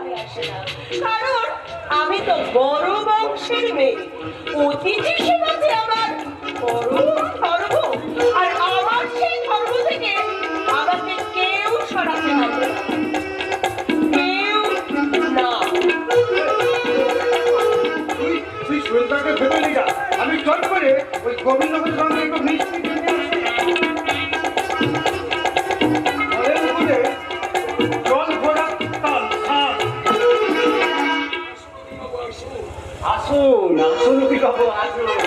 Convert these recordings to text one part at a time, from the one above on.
যায় আসে না, কারণ আমি তো বড় বংশের মেয়ে। অতিথি সেবা যে আমার বড় ধর্ম, আর আমার সেই ধর্ম থেকে আমাকে কেউ সরাতে পারবে না, কেউ না। তুই সুরেন্দ্রকে ভেবে নিগা, আমি চট করে ওই গোবিন্দপুর সঙ্গে একটু মিষ্টি কিনে আসুন আসুন বাবু আসুন।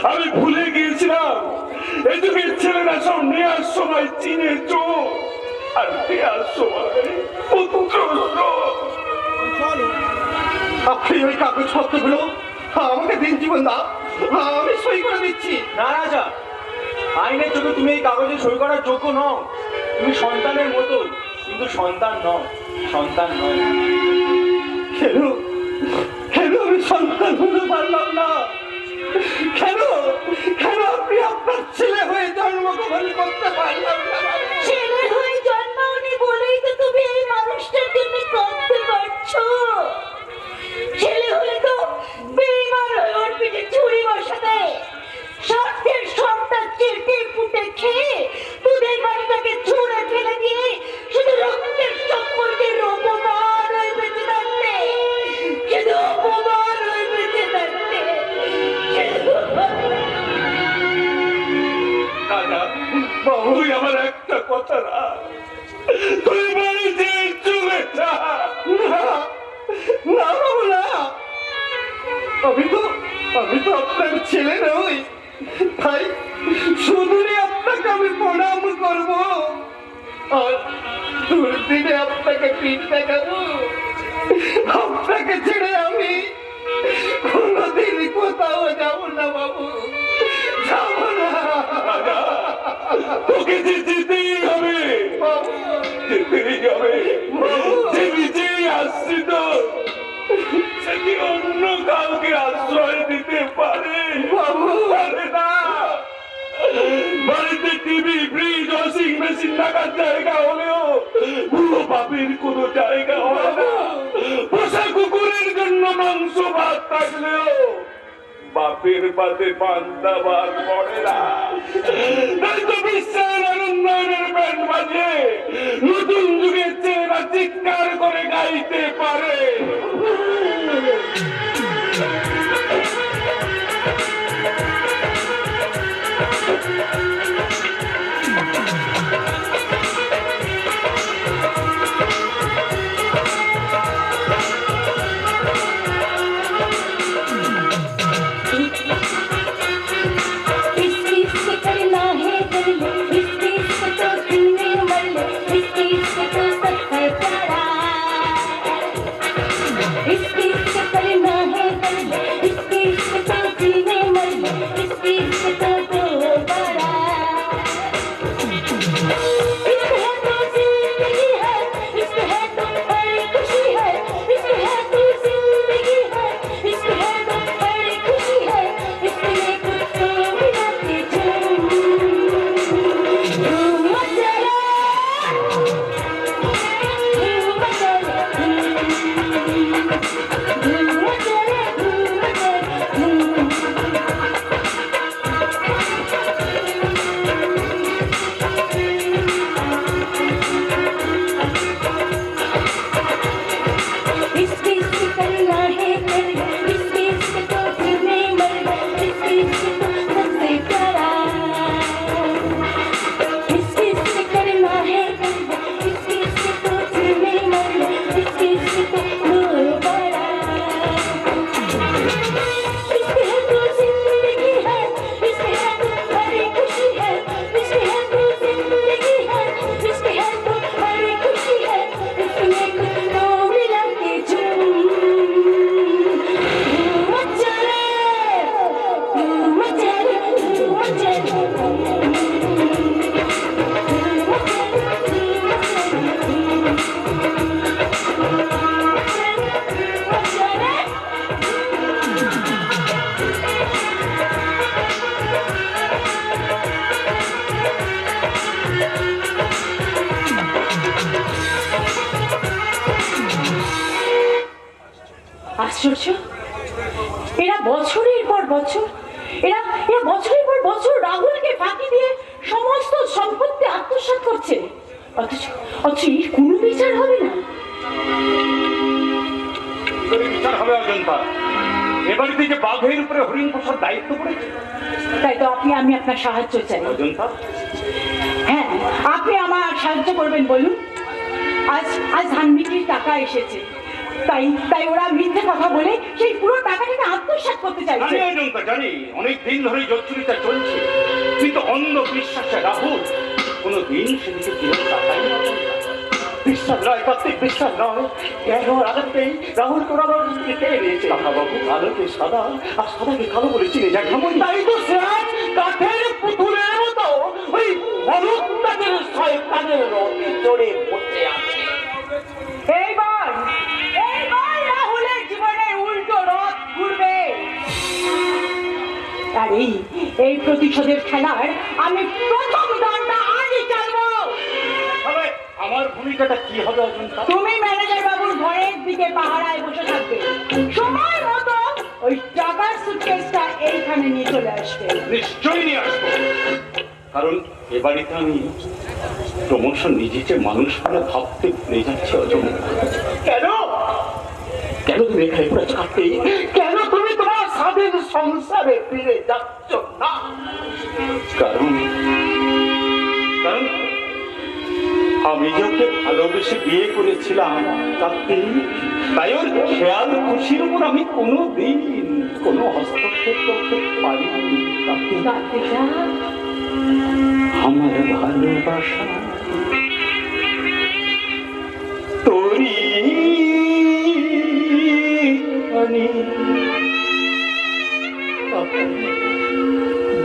আমি ভুলে গিয়েছিলাম এদিকে ছেলেরা সব নেওয়ার সময় চীনের চোখ আর দেওয়ার সময় পুত্র। আপনি ওই কাগজপত্রগুলো আমাকে দিন জীবন দা, আমি সই করে দিচ্ছি। না রাজা, আইনের চোখে তুমি এই কাগজে সই করার যোগ্য নও। তুমি সন্তানের মতো, কিন্তু সন্তান নও, সন্তান নয়। কেন কেন আমি সন্তান হতে পারলাম না? কেন কেন আপনি আপনার ছেলে হয়ে জন্মগ্রহণ করতে পারলাম না? ছেলে হয়ে জন্মাওনি বলেই তো তুমি এই মানুষটার জন্য কাঁদতে পারছো। ছেলে হলে তো বেইমান হয়ে ওর পিঠে ছুরি বসাতে, স্বার্থের সন্তান চেটে পুটে খেয়ে দুধের বাড়িটাকে ছুঁড়ে ফেলে দিয়ে শুধু রক্তের সম্পর্কের অপমান হয়ে বেঁচে থাকতে, শুধু অপমান হয়ে বেঁচে থাকতে। দাদা তুই আমার একটা কথা না, তুই বাড়িতে চলে যা। না বাবু না, আমি তো আপনার ছেলে নই, তাই শুধুই আপনাকে আমি প্রণাম করবো আর দুর্দিনে আপনাকে পিঠ দেখাবো। আপনাকে ছেড়ে আমি কোনোদিন কোথাও যাবো না বাবু, যাবো না। তোকে যে যেতেই হবে, যেতেই হবে। যে নিজেই আসছি তো সে কি অন্য কাউকে আশ্রয় দিতে পারে? পারে না। বাড়িতে টিভি, ফ্রিজ, ওয়াশিং মেশিন থাকার জায়গা হলেও পুরো বাপের কোনো জায়গা হয় না। পোষা কুকুরের জন্য মাংস ভাত থাকলেও বাপের পাতে পান্তা ভাত পড়ে না। তাই তো বিশ্বের আনন্দের ব্যান্ড বাজে নতুন যুগের চেয়েরা চিৎকার করে গাইতে পারে। আশ্চর্য, এরা বছরের পর বছর এরা এরা বছরের পর বছর রাহুলকে ফাঁকি দিয়ে সমস্ত সম্পত্তি আত্মসাৎ করছে, অথচ অথচ এর কোনো বিচার হবে না। বিচার হবে অজন্তা। এবারে যে বাঘের উপরে হরিণ পোষার দায়িত্ব পড়েছে, তাই তো আমি আপনার সাহায্য চাই। অজন্তা হ্যাঁ, আপনি আমার সাহায্য করবেন, বলুন। আজ আজ ধান বিক্রির টাকা এসেছে, তাই তাই ওরা মিথ্যে কথা বলে সেই পুরো টাকাটাকে আত্মসাৎ করতে চাইছে। জানি অজন্তা, জানি অনেক দিন ধরে জচ্চুরিটা চলছে, কিন্তু অন্য বিশ্বাসে রাহুল কোনোদিন সেদিকে ফিরে তাকাই না। বিশ্বাস নয় কার্তিক, বিশ্বাস নয়। কেন আগাতেই রাহুল তোরা আমার কেটে নিয়েছে। বাবু আলোকে সাদা আর সাদাকে কালো বলে চিনে যায়। তাই তো স্যার কাঠের পুতুলের মতো ওই হলুদাদের শয়তানের রথে চড়ে বসে আছে। এইবার রাহুলের জীবনে উল্টো রথ ঘুরবে। আর এই প্রতিশোধের খেলার আমি প্রথম দলটা আজই চালবো। তবে আমার ভূমিকাটা কি হবে অজন্তা? তুমি ম্যানেজার বাবুর ঘরের দিকে পাহারায় বসে থাকবে, সময় মতো ওই টাকার সুটকেসটা এইখানে নিয়ে চলে আসবে। নিশ্চয়ই নিয়ে আসবো, কারণ এ বাড়িতে আমি ক্রমশ নিজেকে মানুষ বলে ভাবতে ভুলে যাচ্ছি অজন্তা। কেন কেন তুমি এখানে পুরো চাকরি? কেন তুমি তোমার স্বাধীন সংসারে ফিরে যাচ্ছ না? কারণ কারণ আমি যে ওকে ভালোবেসে বিয়ে করেছিলাম কার্তিক, তাই ওর খেয়াল খুশির উপর আমি কোনোদিন কোনো হস্তক্ষেপ করতে পারিনি কার্তিক। কার্তিকা, আমার ভালোবাসা তোরি পানি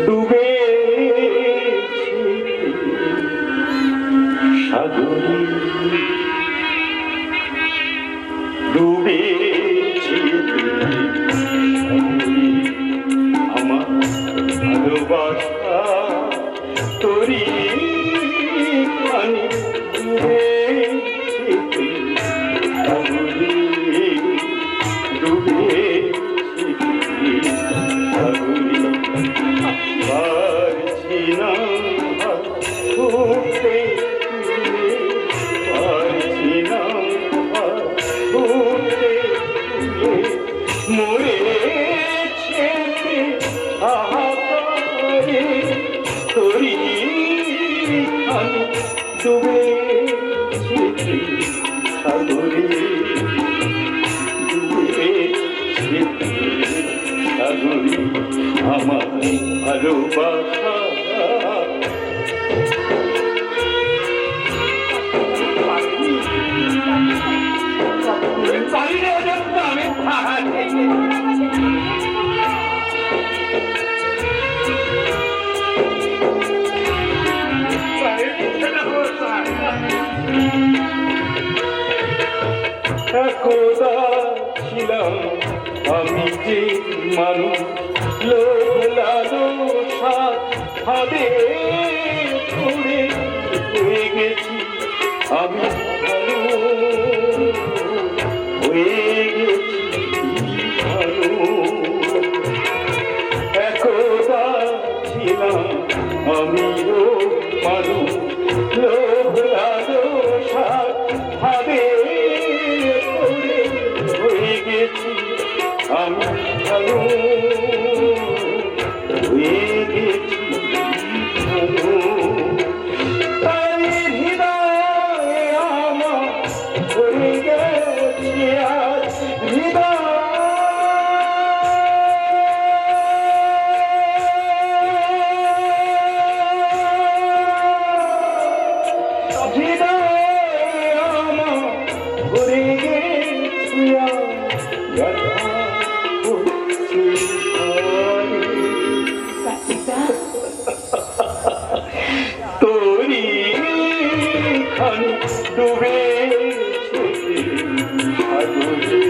ডুবে সাগরে ডুবেছে আমার ভালোবাসা তোরি পানি ডুবেছে সাগরে ডুবেছে সাগরে পারছি না উঠতে পারছি না উঠতে মরেছে আহারে তোরি আমি ডুবেছি সাগরে ডুবেছি সাগরে আমার ভালোবাসা। একদা ছিলাম আমি যে মানুষ, লোভ লালসা ফাঁদে পড়ে হয়ে গেছি আমি ভালো, হয়ে গেছি ভালো। একদা ছিলাম আমিও মানুষ, লোভ লালসা ফাঁদে পড়ে হয়ে গেছি আমি ভালো, হয়ে গেছি ভালো। তাই হৃদয়ে আমার হয়ে গেছি আজ হৃদয়, হৃদয়ে আমার হয়ে গেছি আজ ব্যথা করছে ভারী। কার্তিকা, তোরি খানি ডুবেছে সাগরে,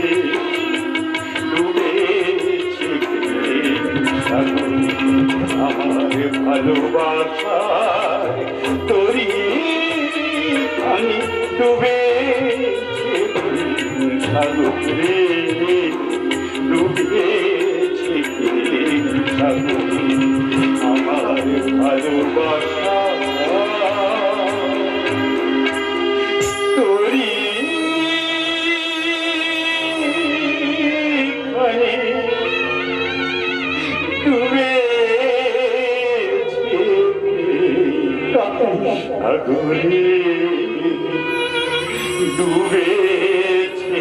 ডুবেছে সাগরে আমার ভালোবাসা তোরি খানি ডুবেছে সাগরে ডুবেছে সাগরে আমার ভালোবাসা তোরি ঘরে ডুবেছে সাগরে ডুবেছে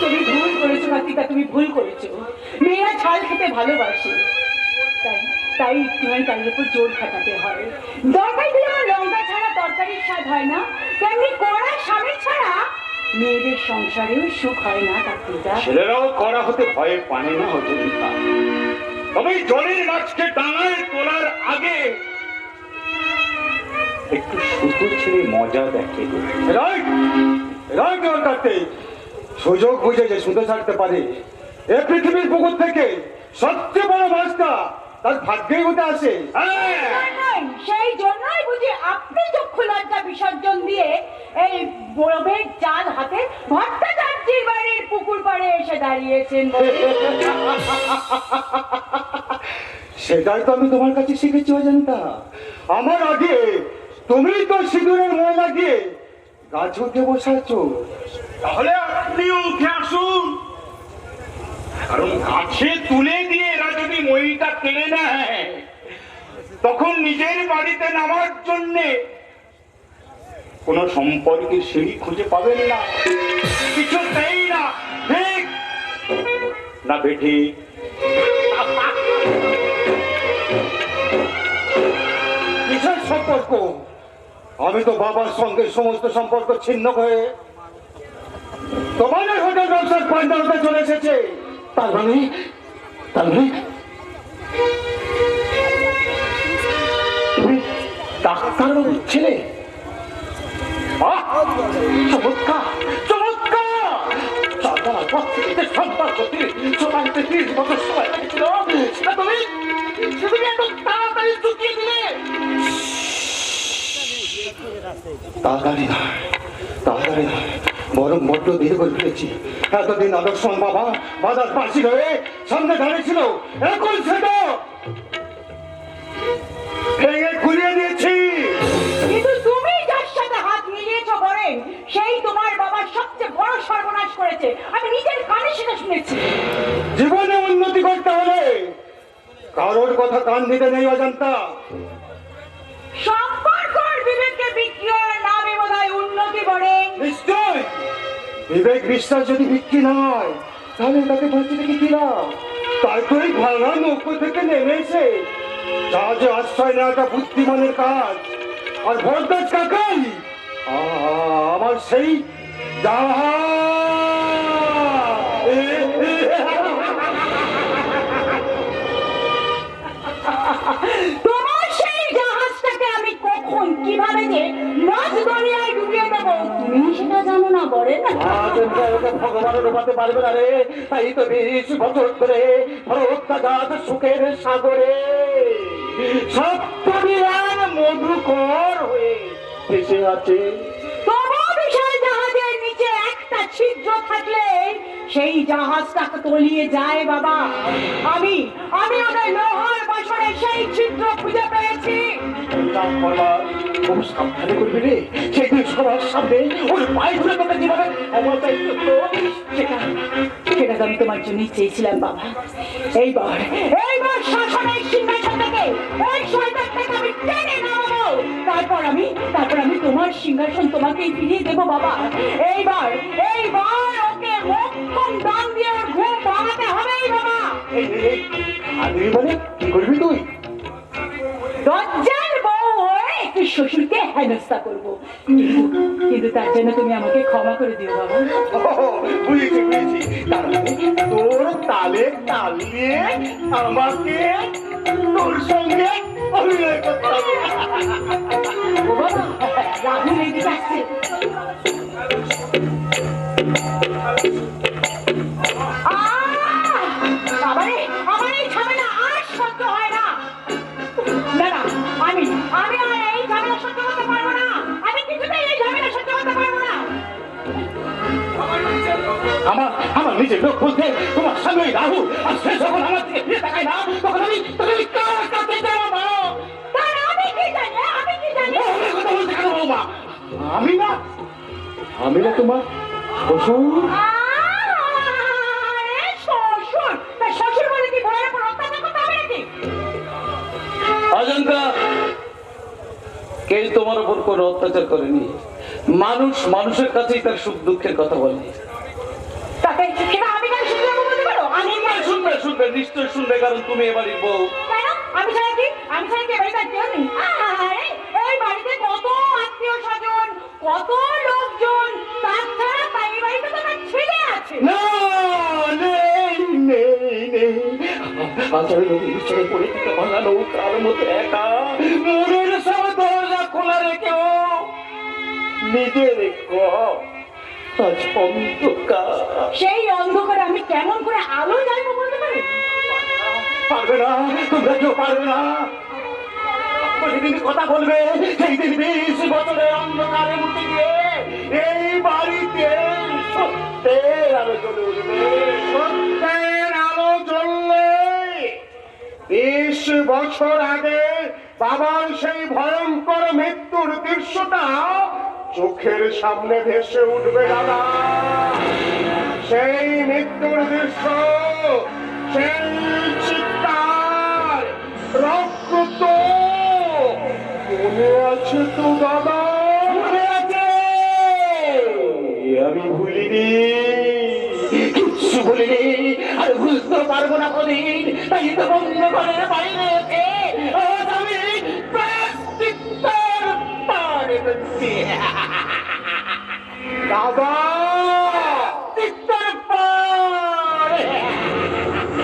তুমি ভুল করেছো কার্তিকা, তুমি ভুল করেছো। মেয়েরা ঝাল খেতে ভালোবাসে, তাই তাই তোমার তার উপর জোর খাটাতে হয়। দরকারি যেমন লঙ্কা ছাড়া তরকারির স্বাদ হয় না, তেমনি কড়া স্বামী ছাড়া মেয়েদের সংসারেও সুখ হয় না কার্তিকা। ছেলেরাও করা হতে ভয়ে পানে না হতো তবে জলের মাছকে ডাঙায় তোলার আগে একটু সুতো ছেড়ে মজা দেখে সুযোগ বুঝে যে সুতো ছাড়তে পারে এ পৃথিবীর পুকুর থেকে সবচেয়ে বড় মাছটা তার ভাগ্যেই হতে আসে। সেই জন্যই বুঝি আপনি চক্ষু লজ্জা বিসর্জন দিয়ে এই বরফের জাল হাতে ভট্টাচার্যের বাড়ির পুকুর পাড়ে এসে দাঁড়িয়েছেন। সেটাই তো আমি তোমার কাছে শিখেছি অজান্তা। আমার আগে তুমি তো সিঁদুরের ময়লা দিয়ে গাছ উঠে বসাচ্ছ, তাহলে আপনিও উঠে আসুন, কারণ গাছে তুলে দিয়ে এরা যদি মইটা কেড়ে নেয় তখন নিজের বাড়িতে নামার জন্যে কোন সম্পর্কের সিঁড়ি খুঁজে পাবেন না, কিছুতেই না। ঠিক না বেঠি? কিসের সম্পর্ক? আমি তো বাবার সঙ্গে সমস্ত সম্পর্ক ছিন্ন হয়ে তোমাদের হোটেল ব্যবসার পান্ডালতে চলে এসেছে। তার মানে তুমি ডাক্তারবাবুর ছেলে? বাহ, চমৎকার চমৎকার। চাঁদার পর থেকে সম্পর্ক চলাইতে 30 বছর সময় লেগেছিল, সেটা তুমি এত তাড়াতাড়ি চুকিয়ে দিলে। তাড়াতাড়ি নয় বরং বড্ড দেরি করে ফেলেছি। এতদিন আদর্শ বাবা বাজার পাশি হয়ে সামনে দাঁড়িয়েছিল, এখন সেটা ভেঙে খুলিয়ে দিয়েছি। কিন্তু তুমি যার সাথে হাত মিলিয়েছো করেন, সেই তোমার বাবার সবচেয়ে বড় সর্বনাশ করেছে। আমি নিজের কানে সেটা শুনেছি। জীবনে উন্নতি করতে হলে কারোর কথা কান দিতে নেই অজান্তা। সম্পর্কর বিবেককে বিক্রির নামে বোধহয় উন্নতি বলে। নিশ্চয় বিবেক বিশ্বাস যদি বিক্রি না হয় তাহলে তাকে বাঁচিয়ে রেখে দিলাম। তাই তো এই ভাঙা নৌকো থেকে নেমেছে। জাহাজে আশ্রয় নেওয়াটা বুদ্ধিমানের কাজ। আর ভরদাস কাকাই আমার সেই তোমার সেই জাহাজটাকে আমি কখন কিভাবে যে মাঝ দরিয়ায় ডুবিয়ে দেবো তুমি সেটা জানো না বলেন। ভগবানের রূপাতে পারবে না রে। তাই তো 20 বছর ধরে ভরদাস সুখের সাগরে সপ্তমিয়ার মধুকর হয়ে ভেসে আছে। তোমার বিশাল জাহাজের নিচে একটা ছিদ্র থাকলে সেই জাহাজটাকে তলিয়ে যায় বাবা। আমি ওদের লোহার বাসনে সেই ছিদ্র খুঁজে পেয়েছি। খুব সাবধানে করবি রে। সেদিন সবার সামনে ওর পায়ে ধরে তোকে যেভাবে সেটা তো আমি তোমার জন্যই চেয়েছিলাম বাবা। এইবার শাসনের সিংহাসন থেকে ওই শয়তানটাকে আমি টেনে নামাবো। তারপর আমি তোমার সিংহাসন তোমাকেই ফিরিয়ে দেবো বাবা। এইবার ওকে মোক্ষম দান দিয়ে ওর ঘুম ভাঙাতে হবেই বাবা। মানে কি করবি তুই? দজ্জাল বউ হয়ে একটু শ্বশুরকে হেনস্থা করবো, কিন্তু তার জন্য তুমি আমাকে ক্ষমা করে দিও বাবা। বুঝেছি। তার মানে তোর তালে তাল দিয়ে আমাকে তোর সঙ্গে অভিনয় করতে হবে। ও বাবা, রাহুল এদিকে আসছে। আমার এই ঝামেলা আর সহ্য হয় না। আমি আর এই ঝামেলা সহ্য আমার নিজের লোক বলতে তোমার স্বামী রাহুল, আর সে যখন আমার দিকে ফিরে তাকায় না, তখন আমি কার কাছে যাবো? তার আমি কি জানি, আমি কি জানি? অনেক কথা বলতে কেন বৌমা? আমি না তোমার শ্বশুর। শ্বশুর? তার শ্বশুর বলে কি বউয়ের উপর অত্যাচার করতে হবে নাকি? অজন্তা, কেউ তোমার উপর কোনো অত্যাচার করেনি। মানুষ মানুষের কাছেই তার সুখ দুঃখের কথা বলে। তাকে সেটা আমি কেন শুনতে যাবো বলতে পারো? আমি শুনবে শুনবে নিশ্চয় শুনবে, কারণ তুমি এবাড়ির বউ। কেন? আমি ছাড়া কি এবারে তার কেউ নেই? আরে, এই বাড়িতে কত আত্মীয় স্বজন, কত লোকজন, তাছাড়া তাই বাড়িতে তো আমার ছেলে আছে। না, নেই। আচারে নদীর ছেড়ে পড়ে থেকে ভাঙা নৌকার মতো একা মনের সব দরজা খোলা রেখেও নিজের আজ অন্ধকার। সেই অন্ধকারে আমি কেমন করে আলো জ্বালবো বলতে পারি? পারবে না, তোমরা কেউ পারবে না। প্রতিদিন কথা বলবে, সেই দিন 20 বছরের অন্ধকারে মুক্তি গিয়ে এই বাড়িতে সত্যের আলো জ্বলে উঠবে। সত্যের আলো জ্বললে 20 বছর আগে বাবার সেই ভয়ঙ্কর মৃত্যুর দৃশ্যটা চোখের সামনে ভেসে উঠবে দাদা। সেই মৃত্যুর দৃশ্য, সেই চিৎকার, রক্ত মনে আছে তো দাদা? মনে আছে, আমি ভুলিনি, কিচ্ছু ভুলিনি, আর বুঝতে পারবো না কোনদিন। তাই তো বন্ধ ঘরের বাইরে এসে আজ আমি প্রায়শ্চিত্তের পারে করছি। দাদা, চিত্তের পারে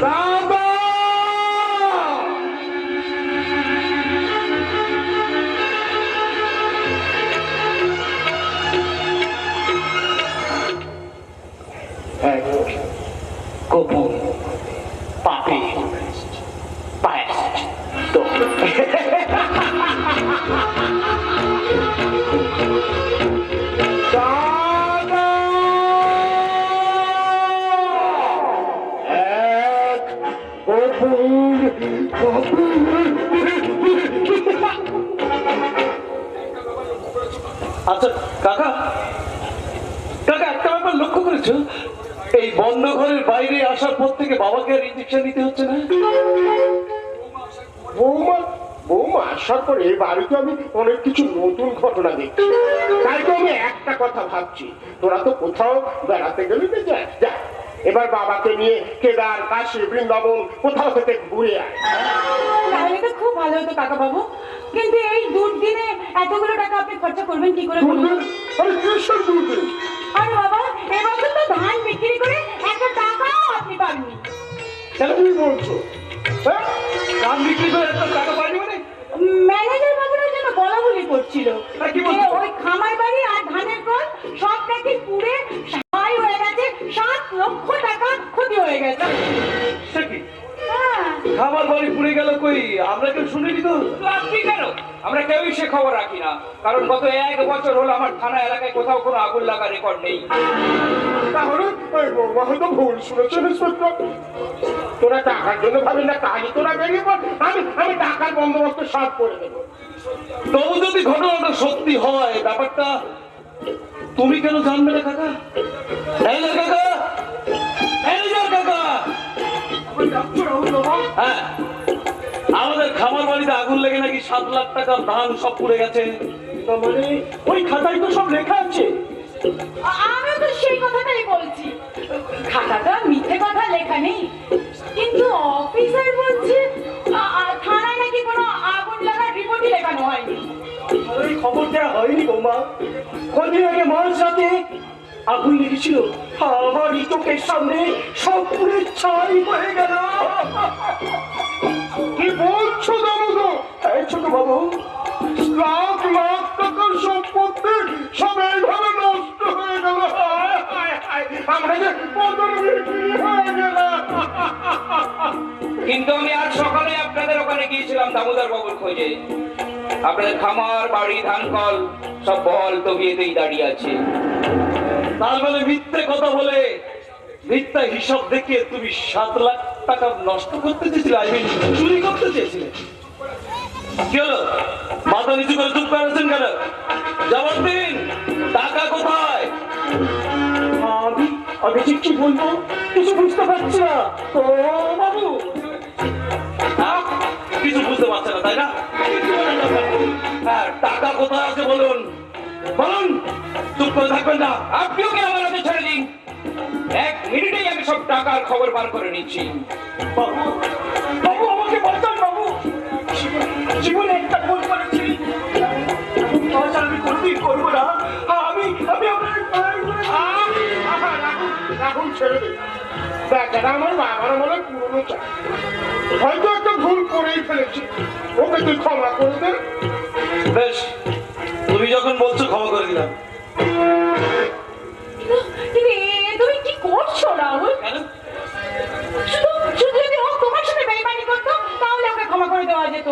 দাদা। গোপন পাপে প্রায়শ্চিত্ত। দাদা, এক গোপন আচ্ছা কাকা, একটা ব্যাপার লক্ষ্য করেছো? এই বন্ধ ঘরের বাইরে আসার পর থেকে বাবাকে আর ইঞ্জেকশন নিতে হচ্ছে না। বৌমা আসার পরে এই বাড়িতে আমি অনেক কিছু নতুন ঘটনা দেখছি। তাই তো আমি একটা কথা ভাবছি, তোরা তো কোথাও বেড়াতে গেলি না, যা এবার বাবাকে নিয়ে কেদার, কাশী, বৃন্দাবন কোথাও থেকে ঘুরে আয়। তাহলে তো খুব ভালো হতো কাকা বাবু, কিন্তু এই দুর্দিনে এতগুলো টাকা আপনি খরচা করবেন কি করে বলুন? আরে কিসের দুর্দিন? আরে বাবা, এবছর তো ধান বিক্রি করে একটা টাকাও আপনি পাননি। কেন তুমি বলছো? হ্যাঁ, ধান বিক্রি করে একটা টাকা পাইনি মানে? ম্যানেজার বাবুরা যেন বলা বলি করছিল তা কি বলছো? যে ওই খামার বাড়ি আর ধানের কল সব নাকি পুড়ে ছাই হয়ে গেছে, 7 লক্ষ টাকা ক্ষতি হয়ে গেছে। সে কি? হ্যাঁ, খাবার বাড়ি পুড়ে গেল, কই আমরা কেউ শুনিনি তো। আপনি কেন? আমরা কেউই সে খবর রাখি না, কারণ গত 1 বছর হলো আমার থানা এলাকায় কোথাও কোনো আগুন লাগা রেকর্ড নেই। তাহলে ওই বৌমা হয়তো ভুল শুনেছেন। তোরা টাকার জন্য ভাবি না, কাজে তোরা বেরিয়ে পড়, আমি টাকার বন্দোবস্ত সব করে দেবো। তবু যদি ঘটনাটা সত্যি হয়, ব্যাপারটা তুমি কেন জানবে না কাকা? হ্যাঁ, আমাদের খামার বাড়িতে আগুন লেগে নাকি 7 লাখ টাকার ধান সব পুড়ে গেছে। মানে ওই খাতায় তো সব লেখা আছে। আমি তো সেই কথাটাই বলছি, খাতাটা মিথ্যে কথা লেখা নেই, কিন্তু অফিসার বলছে থানায় নাকি কোনো আগুন লাগার রিপোর্টই লেখানো হয়নি। ওই খবর দেওয়া হয়নি বৌমা। কদিন আগে মাঝ রাতে আগুন লেগেছিল, আমার চোখের সামনে সব পুড়ে ছাই হয়ে গেল। কি বলছো দামোদর? এই ছোট বাবু, লাখ লাখ টাকার সম্পত্তি সব এইভাবে নষ্ট হয়ে গেল। আমরা যে পদর বিক্রি হয়ে গেল। কিন্তু আমি আজ সকালে আপনাদের ওখানে গিয়েছিলাম দামোদর বাবুর খোঁজে। আপনাদের খামার বাড়ি ধান কল সব বল তবিয়েতেই দাঁড়িয়ে আছে। তার মানে মিথ্যে কথা বলে মিথ্যা হিসাব দেখে তুমি 7 লাখ টাকা নষ্ট করতে চেয়েছিলে, আই মিন চুরি করতে চেয়েছিলে। কি হলো, মাথা নিচু করে চুপ করে আছেন কেন? জবাব দিন, টাকা কোথায়? আমি ঠিক কি বলবো কিছু বুঝতে পারছি না তো বাবু। হ্যাঁ? কিছু বুঝতে পারছে না, তাই না? হ্যাঁ, টাকা কোথায় আছে বলুন, বলুন, চুপ করে থাকবেন না। আপনিও কি আমার হাতে ছেড়ে দিন, 1 মিনিটেই আমি সব টাকার খবর বার করে নিচ্ছি। বাবু বাবু আমাকে বাঁচান বাবু, জীবনে একটা ভুল করেছি, আজ আমি কোনোদিন করবো না। আমি আমি আপনার পায়ে ধরে এখন ছেড়ে দে। দেখ এটা আমার বাবার বলে পুরনো চাই, হয়তো একটা ভুল করেই ফেলেছি, ওকে তুই ক্ষমা করে দে। বেশ, তুমি যখন বলছো ক্ষমা করে দিলাম। তুমি কি করছো রাহুল? কেন? শুধু শুধু যদি ও তোমার সাথে বেইমানি করতো তাহলে ওকে ক্ষমা করে দেওয়া যেত,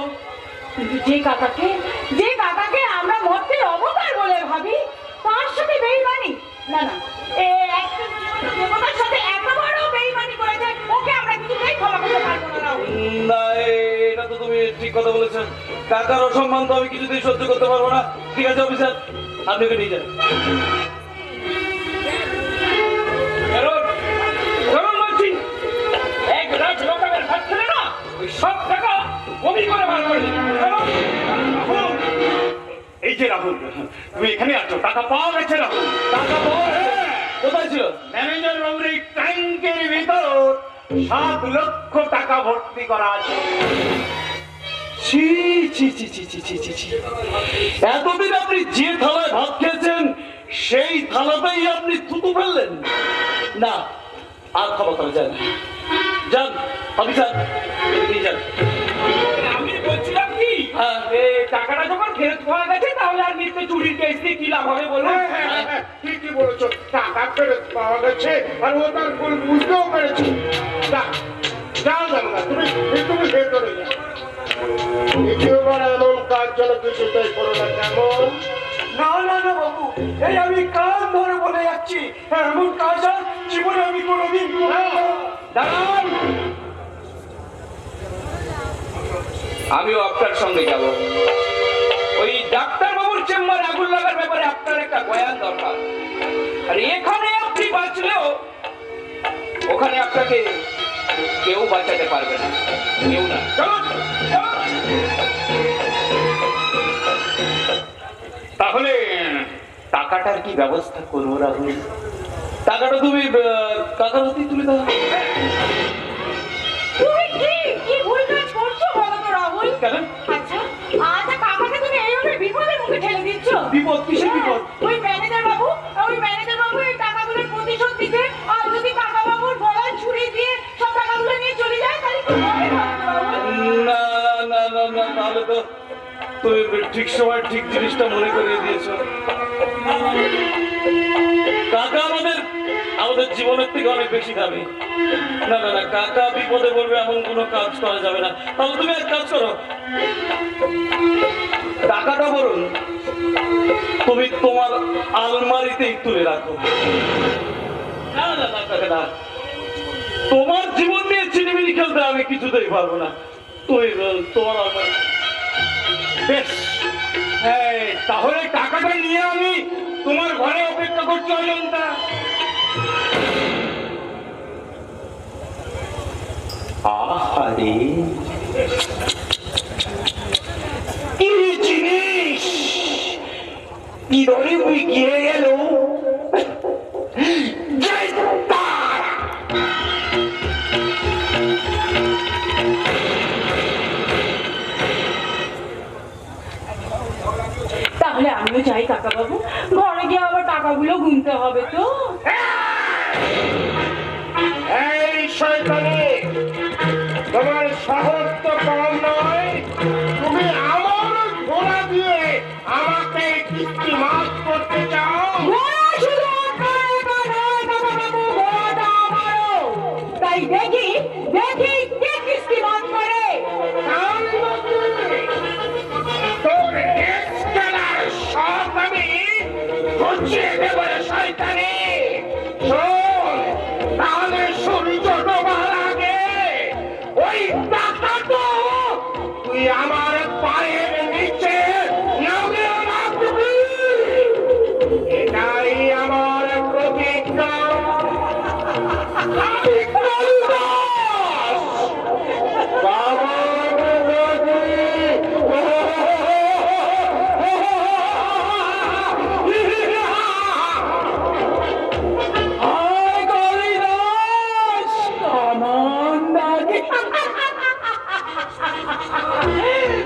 কিন্তু যে কাকাকে আমরা মর্তের অবতার বলে ভাবি তার সাথে বেইমানি, না না, একটা দেবতার সাথে এত বড় বেইমানি করেছে, ওকে আমরা কিছুতেই ক্ষমা করতে পারবো না রাহুল। না, এটা তো তুমি ঠিক কথা বলেছেন। কাকার অসম্মান তো আমি কিছুতেই সহ্য করতে পারবো না। ঠিক আছে অফিসার, আপনি ওকে নিয়ে যান। চলুন, চলুন বলছি, 1 লাখ লোকের হাত ছেড়ে না, ওই সব টাকা বমি করে বার করে দিন। চলুন। এই যে রাহুল, তুমি এখানে আছো, টাকা পাওয়া গেছে রাহুল। টাকা পাওয়া গেছে? কোথায় ছিল? ম্যানেজার বাবুর এই ট্যাঙ্কের ভিতর 7 লক্ষ টাকা ভর্তি করা আছে। ছি ছি ছি ছি ছি ছি ছি ছি। এতদিন আপনি যে থালায় ভাত খেয়েছেন সেই থালাতেই আপনি থুতু ফেললেন? না, আর ক্ষমা করা যায় না। যান অফিসার, এদিকে নিয়ে যান। আমি বলছিলাম কি, হ্যাঁ। টাকাটা যখন ফেরত পাওয়া গেছে তাহলে আর নিত্য চুরির কেস দিয়ে কি লাভ হবে বলুন? ঠিকই বলেছো, টাকা ফেরত পাওয়া গেছে আর ও তার ভুল বুঝতেও পেরেছে। যাও যাও না, তুমি তুমি ভেতরে যাও। দ্বিতীয়বার এমন কাজ যেন কিছুতেই করো না, কেমন? না না না বাবু, এই আমি কান ধরে বলে যাচ্ছি, এমন কাজ আর জীবনে আমি কোনোদিন করবো না। দাঁড়ান, আমিও আপনার সঙ্গে যাব। ওই ডাক্তার বাবুর চেম্বারে আগুন লাগার ব্যাপারে আপনার একটা বয়ান দরকার। আর এখানে আপনি বাঁচলেও ওখানে আপনাকে কেউ বাঁচাতে পারবে না, কেউ না। চলুন, চলুন। তাহলে টাকাটার কি ব্যবস্থা করবো রাহুল? টাকাটা তুমি কাকার হাতেই তুলে দাও। তুমি কি ভুল কাজ করছো বলো তো রাহুল? কেন? আচ্ছা আচ্ছা, কাকাকে তুমি এইভাবে বিপদের মুখে ঠেলে দিচ্ছ। বিপদ? কিসের বিপদ? ওই ম্যানেজার বাবু এই টাকাগুলোর প্রতিশোধ দিতে, আর যদি কাকা বাবুর গলায় ছুরি দিয়ে সব টাকাগুলো নিয়ে চলে যায় তাহলে কি হবে রাহুল? না না না না, তাহলে তো তুমি ঠিক সময় ঠিক জিনিসটা মনে করিয়ে দিয়েছো। কাকা আমাদের জীবনের থেকে অনেক বেশি দামি। না না না, কাকা বিপদে পড়বে এমন কোনো কাজ করা যাবে না। তাহলে তুমি এক কাজ করো, টাকাটা বলুন তুমি তোমার আলমারিতেই তুলে রাখো। না না না কাকা না, তোমার জীবন নিয়ে চিনিমিনি খেলতে আমি কিছুতেই পারবো না। তুমি তোমার আলমারি। বেশ, তাহলে টাকাটা নিয়ে আমি তোমার ঘরে অপেক্ষা করছি অজন্তা। আহারে, কি জিনিস কি ধরে বিকিয়ে গেল। তাহলে আমিও যাই কাকা বাবু, ঘরে গিয়ে আবার টাকাগুলো গুনতে হবে তো। এই শয়তানি, তোমার সাহস তো কম নয়। তুমি আমার ঘোড়া দিয়ে আমাকে কিস্তি মাফ করতে চাও? ঘোড়া শুধু আপনার একা নয় কাকা বাবু, ঘোড়াটা আমারও। তাই দেখি কে কিস্তি বাদ করে। তোর খেলার সব আমি ঘুচিয়ে দেবো রে শয়তানি। শোন, তাহলে আমার পায়ের নিচে নামিও না তুমি। এটাই আমার প্রতিজ্ঞা। আমি কালিদাস, বাবার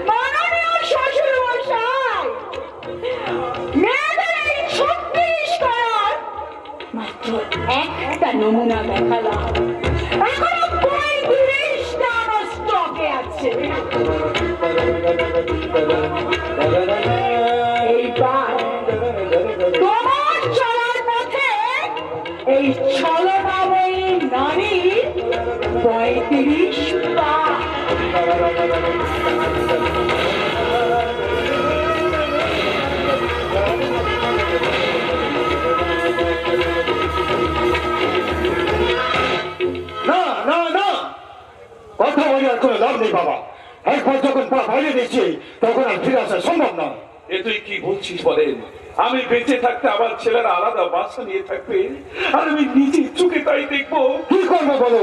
মাননীয় শ্বশুরমশাই, মেয়েদের এই 36 করার মাত্র একটা নমুনা দেখালাম, এখনো 35টা আমার স্টকে আছে। এইবার তোমার চলার পথে এই ছলনাময়ী নারীর 35 পা। না না না, কথা বলে আর কোনো লাভ নেই বাবা। একবার যখন পা বাইরে দিচ্ছি তখন আর ফিরে আসা সম্ভব নয়। এ তুই কি বলছিস বলেন? আমি বেঁচে থাকতে আমার ছেলেরা আলাদা বাসা নিয়ে থাকবে, আর আমি নিজে চোখে তাই দেখবো। কি করবো বলো?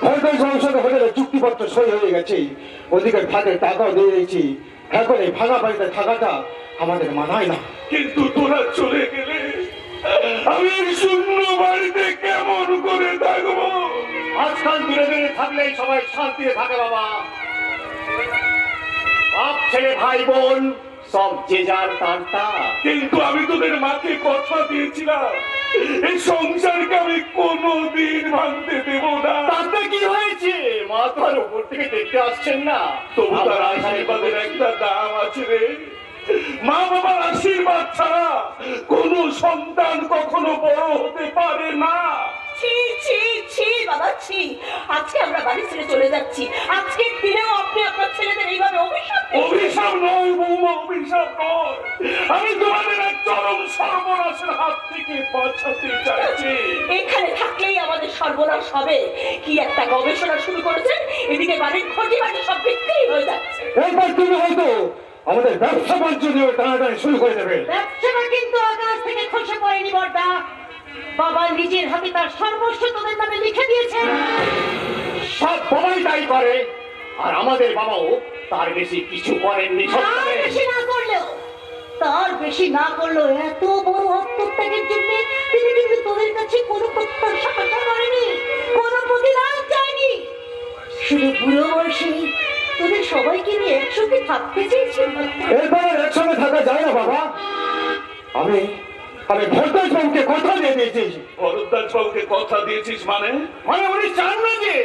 ভরদার সংসদ হোটেলে চুক্তিপত্র সই হয়ে গেছে, ওদিকে ভাগের টাকাও দিয়ে দিয়েছি। এখন এই ভাঙা বাড়িতে থাকাটা আমাদের মানায় না। কিন্তু তোরা চলে গেলে আমি এই শূন্য বাড়িতে কেমন করে থাকবো? আজকাল দূরে দূরে থাকলেই সবাই শান্তিতে থাকে বাবা। বাপ ছেলে ভাই বোন সব যে যার তার তা। কিন্তু আমি তোদের মাকে কথা দিয়েছিলাম, এই সংসারকে আমি কোনোদিন ভাঙতে দেব না। তাতে কি হয়েছে? মা তো আর উপর থেকে দেখতে আসছেন না। তবু তার আশীর্বাদের একটা দাম আছে রে। মা বাবার আশীর্বাদ ছাড়া কোনো সন্তান কখনো বড় হতে পারে না। ছি ছি ছি বাবা ছি, আজকে আমরা বাড়ি ছেড়ে চলে যাচ্ছি। আজকের দিনেও আপনি আপনার ছেলেদের এইভাবে অভিশাপ দিচ্ছেন। অভিশাপ নয় বৌমা, অভিশাপ নয়। আমি তোমাদের এক চরম সর্বনাশের হাত থেকে বাঁচাতে চাইছি। এখানে থাকলেই আমাদের সর্বনাশ হবে। কি একটা গবেষণা শুরু করেছেন, এদিকে বাড়ির ক্ষতি বাড়ি সব বিক্রি হয়ে যাচ্ছে। এরপর তুমি হয়তো আমাদের ব্যবসা বাণিজ্য নিয়ে টানাটানি শুরু করে দেবে। ব্যবসাটা কিন্তু আকাশ থেকে খসে পড়েনি বড়দা, বাবা নিজের হাতে তার সর্বস্ব তোদের নামে লিখে দিয়েছেন। সব বাবাই তাই করে, আর আমাদের বাবাও তার বেশি কিছু করেননি। তার বেশি না করলেও এত বড় আত্মত্যাগের জন্য তিনি কিন্তু তোদের কাছে কোনো প্রত্যাশা আশা করেনি, কোনো প্রতিদান চায়নি। শুধু বুড়ো বয়সে তোদের সবাইকে নিয়ে একসঙ্গে থাকতে চেয়েছিল। এরপর আর একসঙ্গে থাকা যায় না বাবা। আমি ভরদাস বাবুকে কথা দিয়ে দিয়েছি। ভরদ্বাজ বাবুকে কথা দিয়েছিস মানে? মানে উনি চান না যে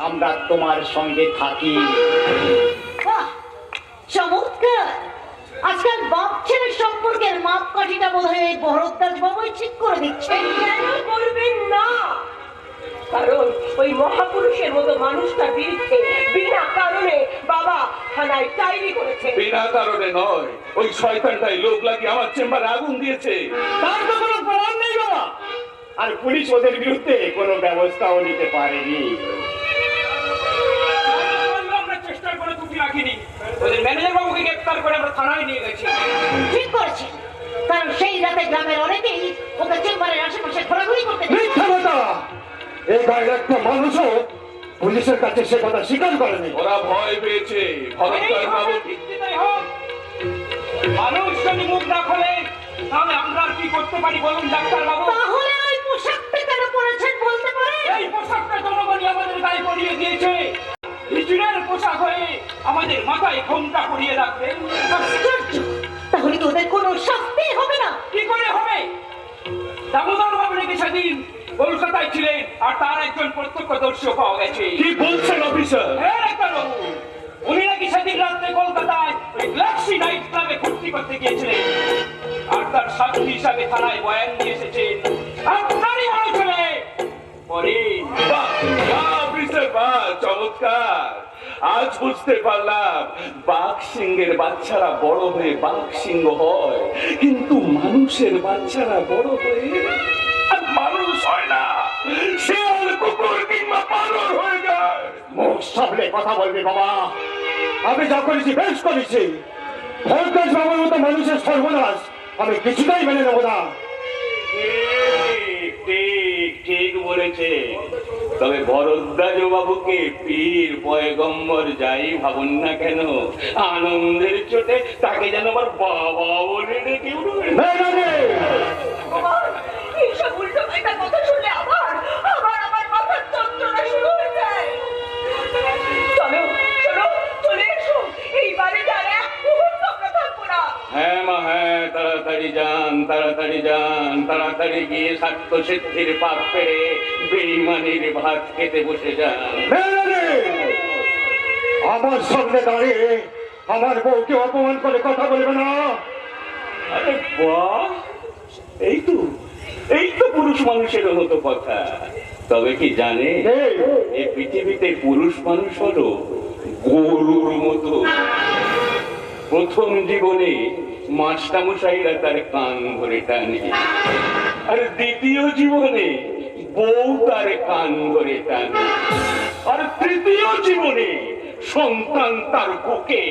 আমরা তোমার সঙ্গে থাকি। বাহ, চমৎকার। আজকাল বাপ ছেলের সম্পর্কের মাপকাঠিটা বোধ হয় ভরদ্বাজ বাবুই ঠিক করে দিচ্ছে। কেন করবেন না? কারণ ওই মহাপুরুষের মতো মানুষটার বিরুদ্ধে বিনা কারণে বাবা থানায় ডায়েরি করেছে। বিনা কারণে নয়, ওই শয়তানটাই লোক লাগিয়ে আমার চেম্বারে আগুন দিয়েছে। তার তো কোনো প্রমাণ নেই বাবা, আর পুলিশ ওদের বিরুদ্ধে কোনো ব্যবস্থাও নিতে পারেনি। আমরা চেষ্টা করে ত্রুটি রাখিনি, ওদের ম্যানেজার বাবুকে গ্রেফতার করে আমরা থানায় নিয়ে গেছি। ঠিক করেছে, কারণ সেই রাতে গ্রামের অনেকেই ওকে চেম্বারের আশেপাশে ঘোরাঘুরি করতে দেখেছে। মিথ্যা কথা! এই গায়ের একটা মানুষও পুলিশের কাছে সে কথা স্বীকার করেনি। ওরা ভয় পেয়েছে। ভরদ্বাজ বাবু মানুষ যদি মুখ না খোলে তাহলে আমরা আর কি করতে পারি বলুন ডাক্তার বাবু? তাহলে ওই পোশাকটা কেন পরেছেন বলতে পারেন? এই পোশাকটা জনগণই আমাদের গায়ে পরিয়ে দিয়েছে। হিজড়ের পোশাক হয়ে আমাদের মাথায় ঘোমটা পরিয়ে রাখবেন। আশ্চর্য! তাহলে কি ওদের কোনো শাস্তি হবে না? কি করে হবে? দামোদর বাবু নাকি সেদিন কলকাতায় ছিলেন, আর তার একজন প্রত্যক্ষদর্শী পাওয়া গেছে। কি বলছেন অফিসার? হ্যাঁ ডাক্তার বাবু, উনি নাকি সেদিন রাত্রে কলকাতায় ওই গ্যালাক্সি নাইট ক্লাবে ফুর্তি করতে গিয়েছিলেন, আর তার সাক্ষী হিসাবে থানায় বয়ান দিয়ে এসেছেন আপনারই বড় ছেলে। পরে বাহ, বাহ, অফিসার বাহ, চমৎকার। আজ বুঝতে পারলাম বাঘ সিংহের বাচ্চারা বড় হয়ে বাঘ সিংহ হয়, কিন্তু মানুষের বাচ্চারা বড় হয়ে আর মানুষ হয় না, শেয়াল কুকুর কিংবা বানর হয়ে যায়। মুখ সামলে কথা বলবে বাবা। আমি যা করেছি বেশ করেছি। ভরদাস বাবুর মতো মানুষের সর্বনাশ আমি কিছুটাই মেনে নেবো না। ঠিক ঠিক ঠিক বলেছে। তবে ভরদ্বাজ বাবুকে পীর পয়গম্বর যাই ভাবুন না কেন, আনন্দের চোটে তাকে যেন আমার বাবা বলে ডেকে উঠবেন। এইসব উল্টো পাল্টা কথা শুনলে আমার মাথার যন্ত্রণা শুরু হয়ে যায়। চলো চলো চলে এসো, এই বাড়িতে আর এক মুহূর্ত আমরা থাকবো না। হ্যাঁ মা হ্যাঁ, তাড়াতাড়ি যান, তাড়াতাড়ি যান, তাড়াতাড়ি গিয়ে স্বার্থ সিদ্ধির পাপ পেরে বেইমানির ভাত খেতে বসে যান। আমার সামনে দাঁড়িয়ে আমার বউকে অপমান করে কথা বলবে না। আরে বাহ, এই তো পুরুষ মানুষের মতো কথা। তবে কি জানে, এই পৃথিবীতে পুরুষ মানুষ হলো গরুর মতো। প্রথম জীবনে মাস্টারমশাইরা তার কান ধরে টানে, আর দ্বিতীয় জীবনে বউ তার কান ধরে টানে, আর তৃতীয় জীবনে সন্তান তার বুকে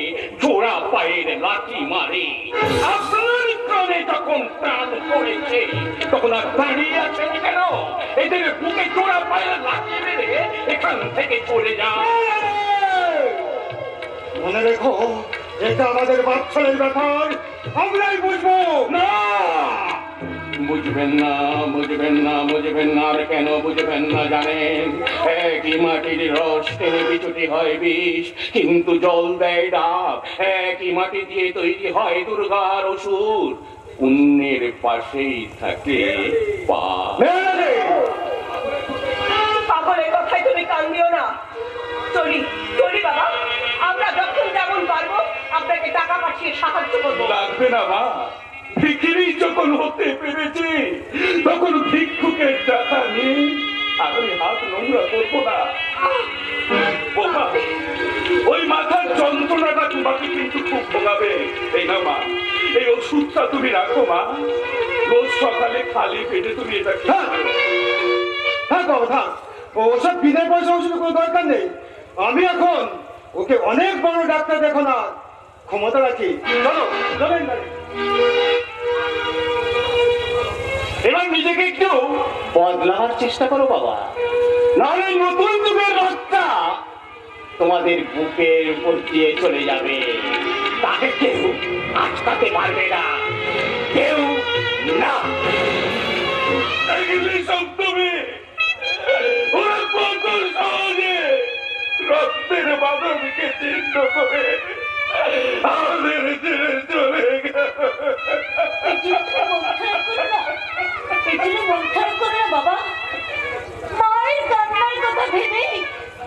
জোড়া পায়ের লাঠি মারে। আপনার কানে যখন প্রাণ পড়েছে তখন আর দাঁড়িয়ে আছেন কেন? এদের বুকে জোড়া পায়ের লাঠি মেরে এখান থেকে চলে যান। মনে রেখো, এটা আমাদের বাচ্চাদের ব্যাপার, আমরাই বুঝবো। না, বুঝবেন না, বুঝবেন না, বুঝবেন না। আর কেন বুঝবেন না জানেন? একই মাটির রস টেনে বিচুটি হয় বিষ, কিন্তু জল দেয় ডাব। একই মাটি দিয়ে তৈরি হয় দুর্গার অসুর, পুণ্যের পাশেই থাকে পাপ। পাগলের কথায় তুমি কান দিও না। চলি চলি বাবা, আমরা যখন যেমন পারবো আপনাকে টাকা পাঠিয়ে সাহায্য করবো। লাগবে না মা, ভিখিরি যখন হতে পেরেছি তখন ভিক্ষুকের টাকা নিয়ে আমি হাত নোংরা করবো না। বোমা, ওই মাথার যন্ত্রণাটা তোমাকে কিন্তু খুব ভোগাবে। এই না মা, এই ওষুধটা তুমি রাখো মা, রোজ সকালে খালি পেটে তুমি এটা খেয়ে নেবে। হ্যাঁ বাবা থাক, ওসব বিনা পয়সা ওষুধের কোনো দরকার নেই। আমি এখন ওকে অনেক বড় ডাক্তার দেখানোর ক্ষমতা রাখি। চলো চলেন। এবার নিজেকে একটু বদলাবার চেষ্টা করো বাবা, নাহলে নতুন যুগের রক্তা তোমাদের বুকের উপর দিয়ে চলে যাবে। তাকে কেউ আটকাতে পারবে না, কেউ না। সপ্তমী, ওরা কত সহজে রক্তের বাদলকে চিহ্ন করে আমাদের ছেড়ে চলে গেল। বাবা, মায়ের কান্নার কথা ভেবে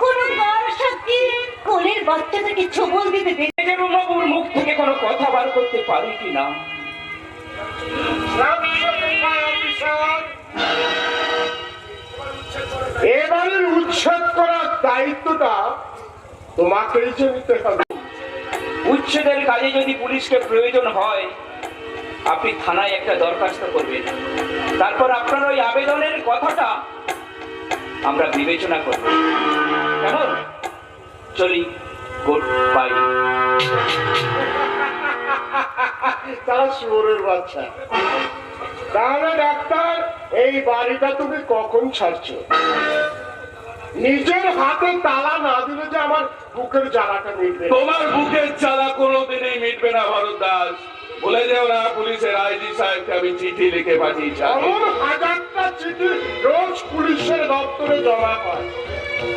কোনো গার সাক্ষী কোলের বাচ্চাটাকে ছবল দিতে বাবুর মুখ থেকে কোনো কথা বার করতে পারি কিনা? এবারের উচ্ছেদ করার দায়িত্বটা তোমাকেই যে নিতে হবে। উচ্ছেদের কাজে যদি পুলিশকে প্রয়োজন হয়, আপনি থানায় একটা দরখাস্ত করবেন। তারপর আপনার ওই আবেদনের কথাটা আমরা বিবেচনা করব। কেমন? চলি, গুড বাই। তারা শুয়োরের বাচ্চা। তাহলে ডাক্তার, এই বাড়িটা তুমি কখন ছাড়ছো? নিজের হাতে তালা না দিলে যে আমার বুকের জ্বালাটা মিটবে। তোমার বুকের জ্বালা কোনোদিনই মিটবে না ভরত দাস। বলে যাও না পুলিশের আইজি সাহেবকে আমি চিঠি লিখে পাঠিয়েছি। এমন হাজারটা চিঠি রোজ পুলিশের দপ্তরে জমা হয়,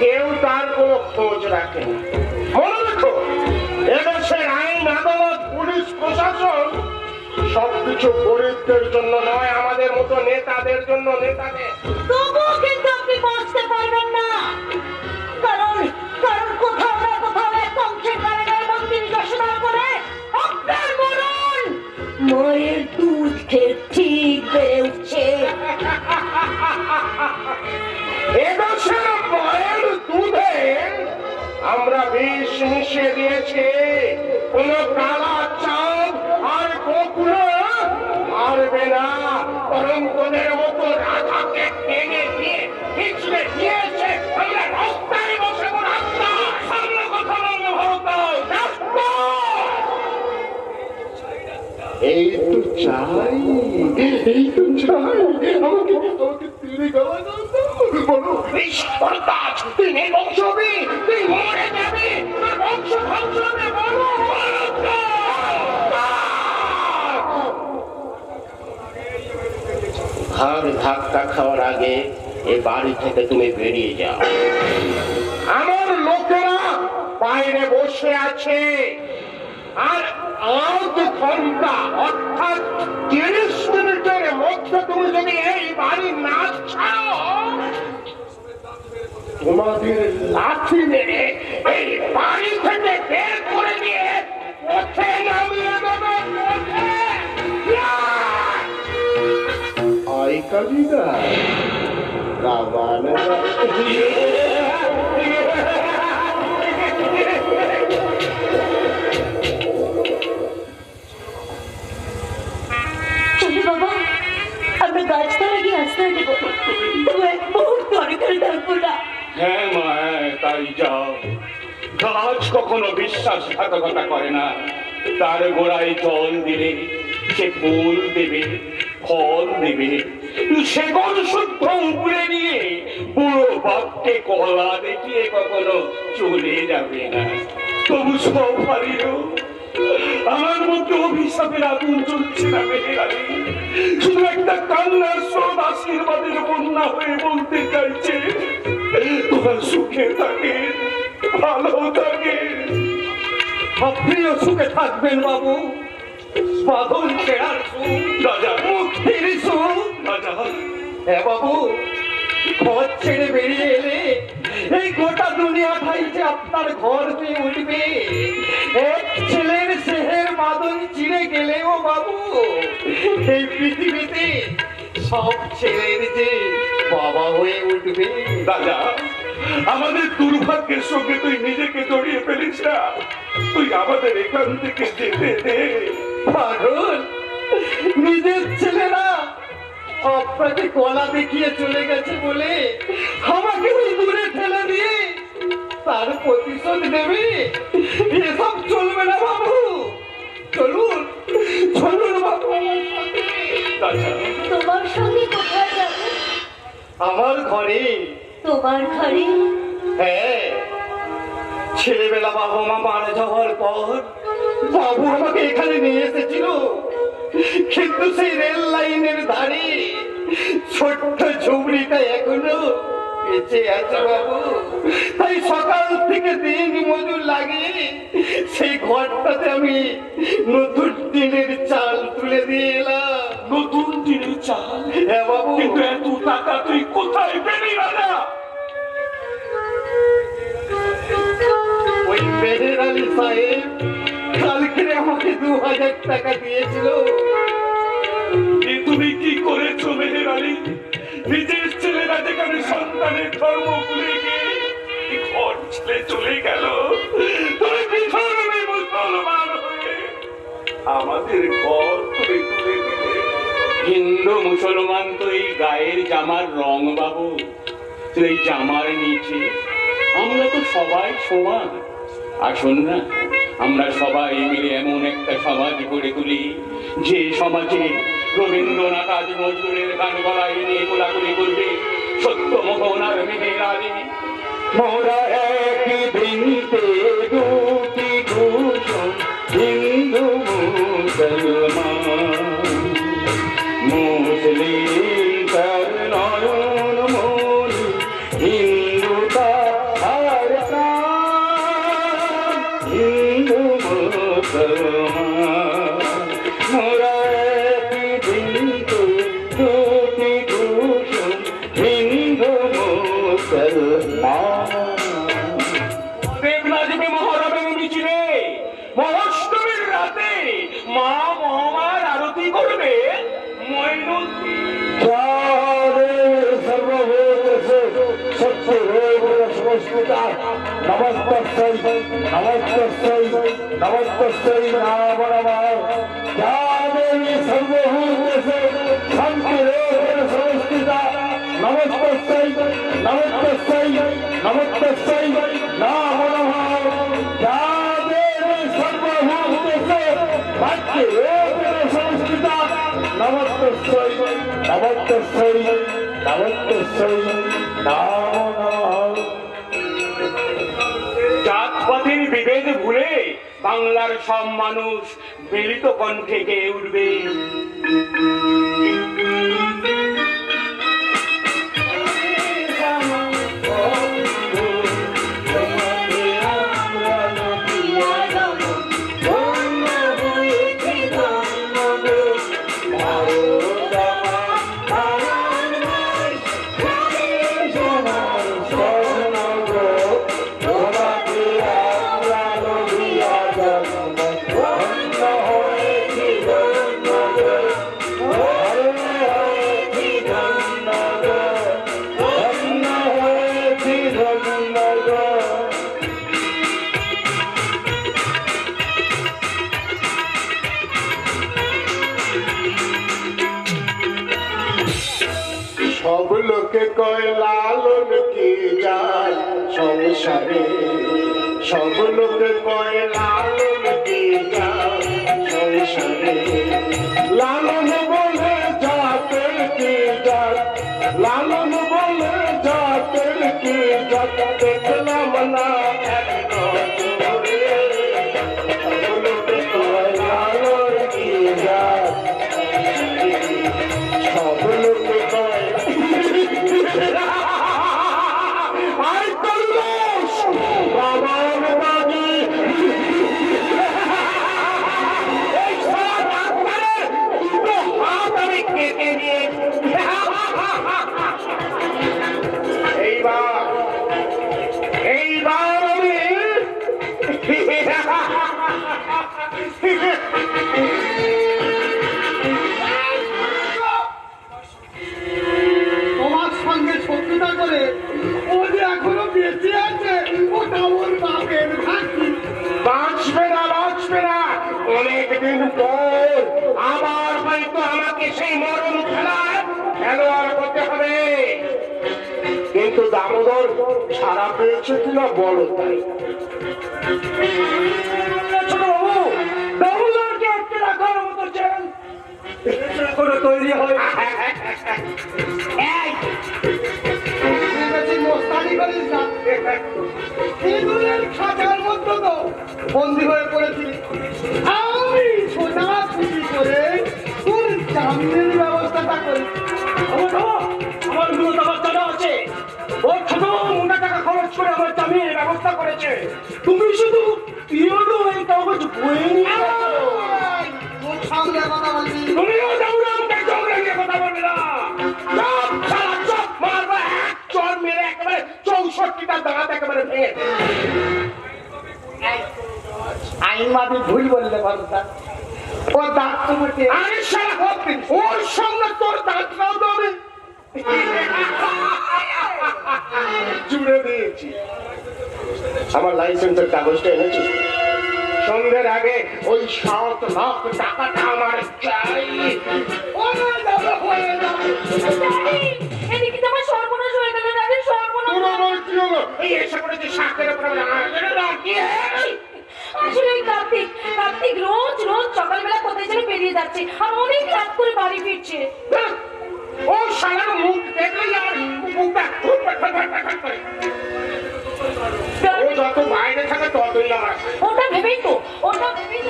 কেউ তার কোনো খোঁজ রাখে না। মনে রেখো, এদেশের আইন, আদালত, পুলিশ প্রশাসন সবকিছু গরিবদের জন্য নয়, আমাদের মতো নেতাদের জন্য। নেতাদের তবুও কিন্তু আপনি বাঁচতে পারবেন না, কারণ কোথাও না কোথাও এক অংশের কারাগার মন্ত্রী ঘোষণা করে আপনার মরণ মায়ের দুধ খেয়ে ঠিক বেড়ে উঠছে। এদেশের মায়ের দুধে আমরা বিষ মিশিয়ে দিয়েছি। কোন কালা চাঁদ আর গোকুলে মারবে না, বরং তোদের মতো রাধাকে টেনে দিয়ে পিছলে দিয়েছে। আমরা রাস্তায় বসে রাস্তা সামনে কথা বলবো। ভরত এই তো চাই, এই তো চাই। আমাকে তীরে গাওয়া দাও তো। বলো, এই সর্দার, তুই নির্বংশ হবি, তুই মরে যাবি, তোর বংশ ধ্বংস হবে। বলো, ঘর ধাক্কা খাওয়ার আগে এই বাড়ি থেকে তুমি বেরিয়ে যাও। আমার লোকেরা বাইরে বসে আছে, আর 8 ঘন্টা অর্থাৎ 30 মিনিটের মধ্যে তুমি যদি এই বাড়ি না ছাড়ো, তোমাদের লাঠি মেরে এই বাড়ি থেকে বের করে দিয়ে পথে নামিয়ে দেবে। আই কাজিদা কাবানা চলো বাবা, আমরা গাছতলা গিয়ে আশ্রয় দেব। তবু এক মুহূর্ত অনেকক্ষণ থাকবো না। হ্যাঁ মা, হ্যাঁ, তাই যাও। গাছ কখনো বিশ্বাসঘাতকতা করে না। তার গোড়ায় জল দিলে সে ফুল দেবে, ফল দেবে। সে কোন শুদ্ধ উপরে নিয়ে বুড়ো বাপকে কলা দেখিয়ে কখনো চলে যাবে না। তবু সবারও আমার মধ্যে অভিশাপের আগুন চলছে না মেহেরালি। শুধু একটা কান্নার স্রোত আশীর্বাদের বন্যা হয়ে বলতে চাইছে, তোরা সুখে থাকে, ভালো থাকে। আপনিও সুখে থাকবেন বাবু। বাঁধন ছেড়ার সুখ, রাজা, মুক্তির সুখ। রাজা, হ্যাঁ বাবু, ঘর ছেড়ে বেরিয়ে এলে এই গোটা দুনিয়াটাই যে আপনার ঘর পেয়ে উঠবে। এক ছেলের সেহের বাঁধন চিড়ে গেলেও বাবু, এই পৃথিবীতে সব ছেলের যে বাবা হয়ে উঠবে। রাজা, আমাদের দুর্ভাগ্যের সঙ্গে তুই নিজেকে জড়িয়ে ফেলিস না। তুই আমাদের এখান থেকে যেতে দে। পাগল, নিজের ছেলেরা আপনাকে কলা দেখিয়ে চলে গেছে বলে আমাকে ওই দূরে ঠেলে দিয়ে তার প্রতিশোধ নেবে? এসব চলবে না বাবু। চলুন, চলুন বাবু আমার সাথে। রাজা, তোমার সঙ্গে কোথায় যাবো? আমার ঘরে। তোমার ঘরে? হ্যাঁ, ছেলেবেলা বাবা মা মারা যাওয়ার পর বাবু আমাকে এখানে নিয়ে এসেছিল, কিন্তু সেই রেল লাইনের ধারে ছোট্ট ঝুবড়িটা এখনো বেঁচে আছে বাবু। তাই সকাল থেকে দিন মজুর লাগিয়ে সেই ঘরটাতে আমি নতুন টিনের চাল তুলে দিয়ে এলাম। নতুন টিনের চাল? হ্যাঁ বাবু। কিন্তু এত টাকা তুই কোথায় পেলি রাজা? ওই মেহের আলী সাহেব কালকে আমাকে 2000 টাকা দিয়েছিল। এ তুমি কি করেছো মেহের আলী? নিজের ছেলেরা যেখানে সন্তানের ধর্ম ভুলে গিয়ে ঘর ছেড়ে চলে গেল, তুমি পিছনে মুসলমান হয়ে আমাদের ঘর তুলে তুলে দিলে। হিন্দু মুসলমান তো এই গায়ের জামার রং বাবু। তো এই জামার নিচে আমরা তো সবাই সমান। আসুন না, আমরা সবাই মিলে এমন একটা সমাজ গড়ে তুলি যে সমাজে রবীন্দ্রনাথ আজ নজরুলের গান গলায় নিয়ে কোলাকুলি করবে সত্যমোহন আর মেহেরালি। মোরা একই বৃন্তে দুটি কুসুম, হিন্দু মুসলমান। মুসলিম তার নয়ন মনি, হিন্দু তার প্রাণ। হিন্দু মুসলমান মোরা একই বৃন্তে দুটি কুসুম, হিন্দু মুসলমান। দেবনাথী মহারবের মিছিলে মহাষ্টমীর রাতে মা মহামার আরতি করবে ময়ূরী। নমস্তস্যৈ নমস্তস্যৈ নমস্তস্যৈ নমো নমঃ। যা দেবী সর্বভূতেষু শান্তিরূপেণ সংস্থিতা, নমস্তস্যৈ নমস্তস্যৈ নমস্তস্যৈ নমো নমঃ। যা দেবী সর্বভূতেষু শান্তিরূপেণ নমস্তস্যৈ নমস্তস্যৈ নমস্তস্যৈ নমো নমঃ। জাতপাতের বিভেদ ভুলে বাংলার সব মানুষ মিলিত কণ্ঠে গেয়ে উঠবে। সব লোকে কয় লালন কি যায় সংসারে, সব লোকে কয় লালন কি যায় সংসারে। লালন বলে জাতের কি জাত, লালন বলে জাতের কি জাত, দেখলাম না এক নজরে। সব লোকে কয় লালন কি যায়, সব লোকে কয় আই কলস বাবার বাজি। এই সারা ডাক্তারে দুটো হাত আমি কেটে দিয়েছি। এইবার আমি তোমার সঙ্গে শত্রুতা করে ও যে এখনো বেঁচে আছে, ওটা ওর বাপের ভাগ্যি। বাঁচবে না, বাঁচবে না। অনেকদিন পর আবার হয়তো আমাকে সেই মরণ খেলায় খেলোয়াড় করতে হবে। কিন্তু দামোদর ছাড়া পেয়েছে কিনা বলো তাই। ছোট বাবু, দামোদরকে আটকে রাখার মতো চান করে তৈরি হয়। মোস্তানি করিস না, ইঁদুরের খাঁচার মধ্যে তো বন্দি হয়ে পড়েছি। আমি সোজা ছুটি করে তোর জামিনের ব্যবস্থাটা করি। আমার মূলত আমার জানা আছে, ওর ছোট মোটা টাকা খরচ করে আমার জামিনের ব্যবস্থা করেছে। তুমি শুধু পিওনো এই কাগজ বয়ে নিয়ে সামনে কথা বলছি। তুমিও যাও আমাকে চোখ লাগিয়ে কথা বলবে না। চপ সারা চপ মারবা, এক চর মেরে একেবারে 64টা দাঁত একেবারে ভেঙে। আইন মাঝে ভুল বললে কথা, ও দাঁত তোমাকে আরে সারা হচ্ছে ওর সঙ্গে তোর দাঁতটাও তো আমি জুড়ে দিয়েছি। আমার লাইসেন্সের কাগজটা এনেছি। সন্ধ্যের আগে ওই 7 লাখ টাকাটা আমার চাই। এদিকে তো আমার সর্বনাশ হয়ে গেল দাদি, সর্বনাশ। তোর আবার কি হলো? এই এসে পড়েছে শাকের উপরে আসলে এই কার্তিক রোজ সকালবেলা কোথায় যেন বেরিয়ে যাচ্ছে আর অনেক রাত করে বাড়ি ফিরছে। ও শালার মুখ দেখলেই আমার মুখটা করে। ও যত বাইরে থাকে ততই আমার। ওটা ভেবেই তো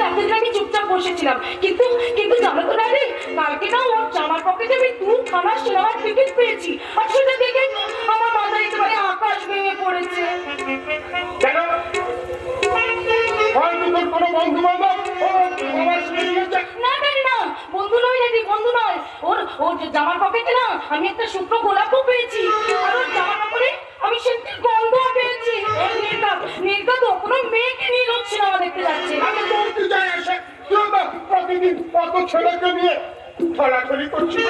এতদিন আমি চুপচাপ বসেছিলাম, কিন্তু জানো তো দাদি, কালকে না ওর জামার পকেটে আমি 2 খানা সিনেমার টিকিট পেয়েছি। আর সেটা দেখে আমার মাথায় একেবারে আকাশ ভেঙে পড়েছে। কেন? হয়তো তোর কোনো বন্ধু বান্ধব আমার না, বন্ধু নয় দাদি, বন্ধু নয়। ওর জামার পকেটে না আমি একটা শুকনো গোলাপও পেয়েছি। আর ওর জামার কাপড়ে আমি সেন্টের গন্ধ পেয়েছি। নির্গাত কোনো মেয়েকে নিয়ে লোক সিনেমা দেখতে যাচ্ছে। আমি তোর কি যায় আসে? তুই তো প্রতিদিন কত ছেলেকে নিয়ে ঠেলাঠেলি করছিস।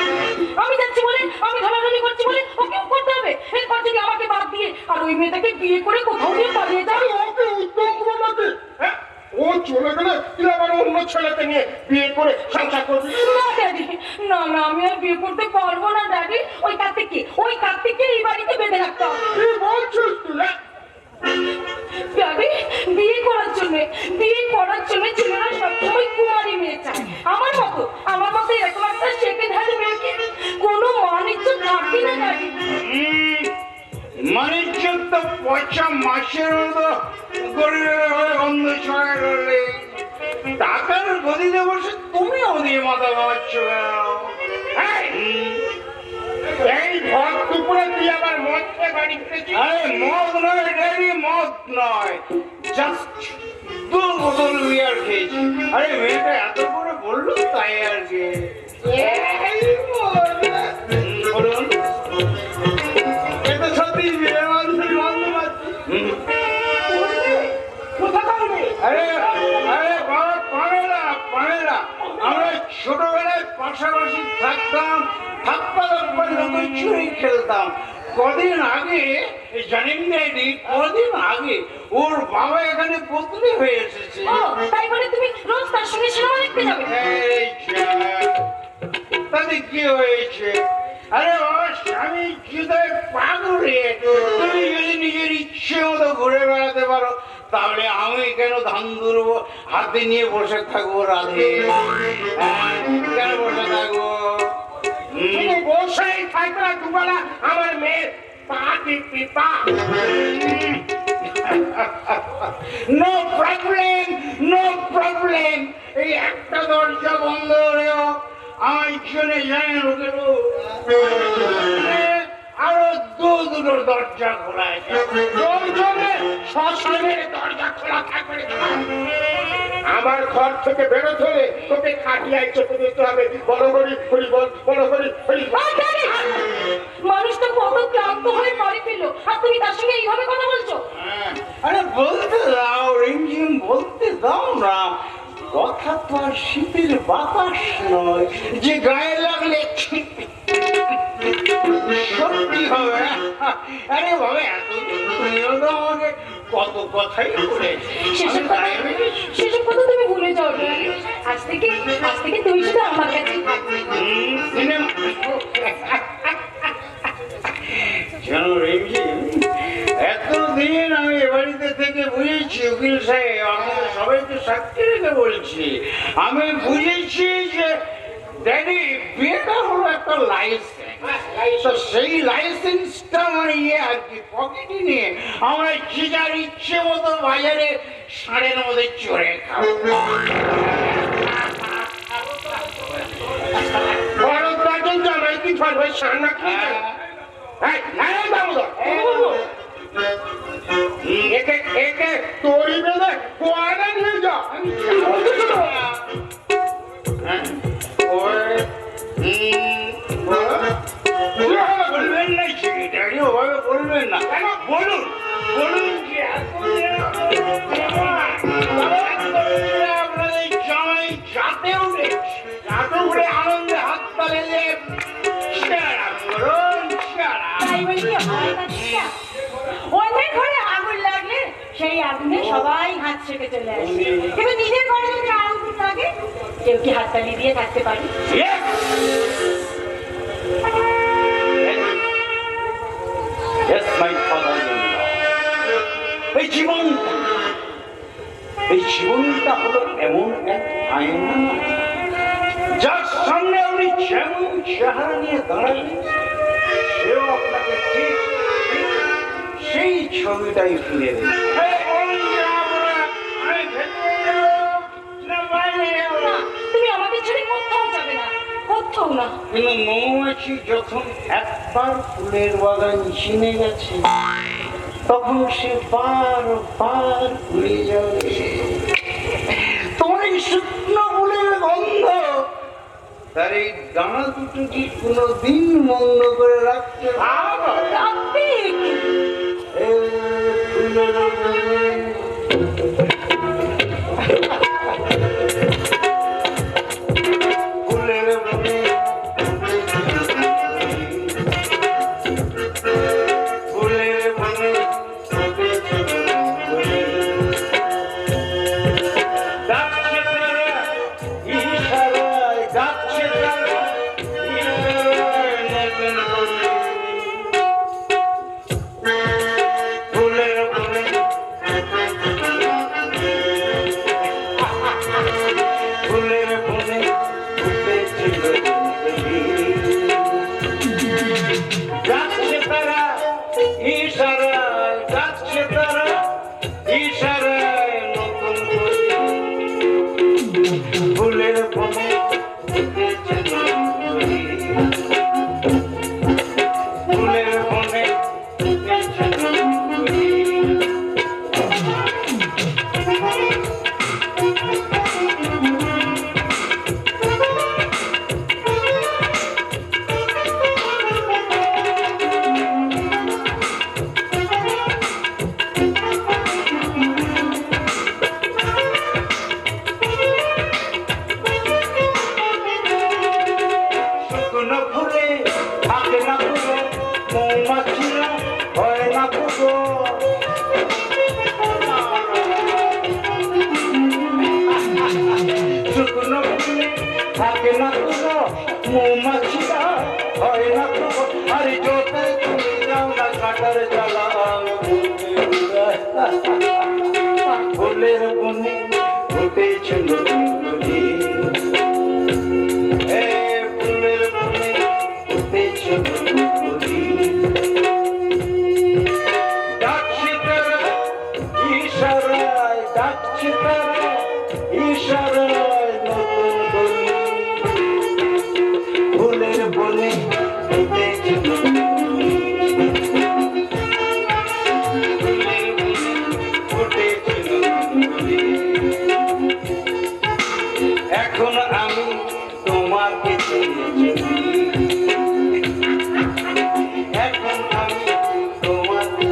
আমি যাচ্ছি বলে, আমি ঢলাঢলি করছি বলে ওকেও করতে হবে। এরপর যদি আমাকে বাদ দিয়ে আর ওই মেয়েটাকে বিয়ে করে কোথাও দিয়ে পালিয়ে যাবে। ওকে উত্তম কুমারকে হ্যাঁ ও চলে গেলে তুই আবার অন্য ছেলেকে নিয়ে বিয়ে করে সংসার করবি। না ড্যাডি, না আমি আর বিয়ে করতে পারবো না ড্যাডি। ওই কার্তিককে এই বাড়িতে বেঁধে রাখতে হবে। কি বলছিস তুই? ড্যাডি, বিয়ে করার জন্য ছেলেরা সবসময় কুমারী মেয়ে চায়। আমার মতো এরকম একটা মাসের মতো গরিবের ঘরে অন্ধ ছড়া করলে টাকার গদিতে বসে তুমি ওদিকে মাথা ঘামাচ্ছ এই ভর দুপুরে তুই আবার মদ খেয়ে বাড়ি ফিরেছিস? আরে মদ নয় ড্যাডি, মদ নয়, জাস্ট 2 বোতল বিয়ার খেয়েছি। আরে মেয়েটা এত করে বললো তাই আর কি। বলুন, এটা সত্যি বিয়ে মানুষের গন্ধ পাচ্ছি। আরে আরে বাবা পানেরা পানেরা, আমরা ছোটবেলায় পাশাপাশি থাকতাম, থাপ্পা থাপ্পা লোকের চুরি খেলতাম। কদিন আগে জানেন ড্যাডি, কদিন আগে ওর বাবা এখানে বদলি হয়ে এসেছে। ও তাই বলে তুমি রোজ তার সঙ্গে সিনেমা দেখতে যাবে? এই যা, তাতে কি হয়েছে? আরে বাবা, স্বামী হৃদয় পাগলে, তুমি যদি নিজের ইচ্ছে মতো ঘুরে বেড়াতে পারো তাহলে আমি কেন ধান দুর্বো হাতে নিয়ে বসে থাকবো রাধে? কেন বসে থাকবো? তুমি বসেই থাকবে দুবেলা আমার মেয়ের পা টিপি পা। No problem, no problem. এই একটা দরজা বন্ধ হলেও আমার জন্য জানেন ওদের আরো দুটো দরজা খোলা আছে। তোর জন্য শ্মশানের দরজা খোলা থাকবে না। আমার ঘর থেকে বেরোতে হলে তোকে খাটিয়ায় চেপে দিতে হবে। বড় করি হরি বল, বড় করি হরি বল। মানুষ তো কত ক্লান্ত হয়ে বাড়ি ফিরলো আর তুমি তার সঙ্গে এইভাবে কথা বলছো? আরে বলতে দাও রিমঝিম, বলতে দাও না। কথা তো আর শীতের বাতাস নয় যে গায়ে লাগলে সত্যি হবে। আরে বাবা, এতদিন তুমিও তো আমাকে কত কথাই বলেছে। সেসব কথা তুমি ভুলে যাও না। আজ থেকে তুমি শুধু আমার কাছে থাকবে। সিনেমা জানো রিমঝিম, এতদিন আমি এ বাড়িতে থেকে বুঝেছি উকিল সাহেব, আমাদের সবাইকে সাক্ষী রেখে বলছি, আমি বুঝেছি যে ড্যাডি বিয়েটা হলো একটা লাইসেন্স। তো সেই লাইসেন্সটা নিয়ে আর কি পকেটে নিয়ে আমরা যে যার ইচ্ছে মতো বাজারে ষাঁড়ের মধ্যে চড়ে খাবো। বড় দাজন জামাই কি ফলবে সান্না কি? এই এই দামোদর, একে একে তোরি বেঁধে কোয়ারে নিয়ে যা। বলবেন না ড্যাডি, ওভাবে বলবেন না। বলুন বলুন যে আপনাদের জামাই যাতে উঠে আনন্দে হাত তালে দিয়ে তাই বলে কি হয় না দিদা? অন্যের ঘরে আগুন লাগলে সেই আগুনে সবাই হাত ছেড়ে চলে আসে, কিন্তু নিজের ঘরে যদি আগুন লাগে কেউ কি হাততালি দিয়ে থাকতে পারে? এই জীবনটা হলো এমন এক আয়না, যার সামনে আপনি যেমন চেহারা নিয়ে দাঁড়াবেন সেও আপনাকে ঠিক সেই ছবিটাই ফিরে দেবে। না, তুমি আমাকে ছেড়ে কোথাও যাবে না, কোথাও না। কিন্তু মৌমাছি যখন একবার ফুলের বাগান চিনে গেছে তখন সে বার ঘুরে যাবে। তোমার এই শুকনো ফুলের গন্ধ তার এই ডানা দুটো কি কোনোদিন মন্দ করে রাখতে রাখবে। ফুলের ফুলের বনে ফুটেছে নতুন ফুলের বনে ফুটেছে নতুন শুকনো ফুলে থাকে না পুরো মৌমাছিরা হয় না পুরো শুকনো ফুলে থাকে না পুরো মৌমাছিরা হয় না পুরো আর যত তুমি যাও না কাটার জ্বালা ফুলের বনে ফুটেছে নতুন কলি। ফুলের বনে ফুটেছে নতুন কলি। ডাকছে তারা ইশারায়, ডাকছে তারা ইশারায় নতুন কলি। ফুলের বনে ফুটেছে নতুন কলি। ফুলের বনে ফুটেছে নতুন কলি। এখন আমি তোমাকে চেয়েছি, এখন আমি তোমাকে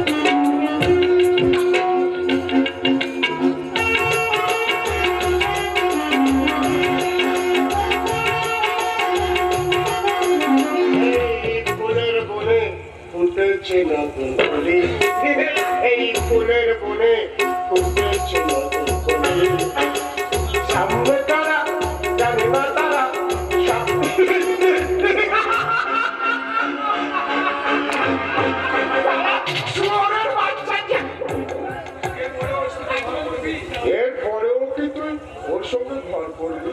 এই ফুলের বনে ফুটেছে নতুন কলি। এই ফুলের বনে ফুটেছে নতুন কলি। সামনে তারা জানে না তারা এরপরেও কি তুই ওর সঙ্গে ঘর করবি?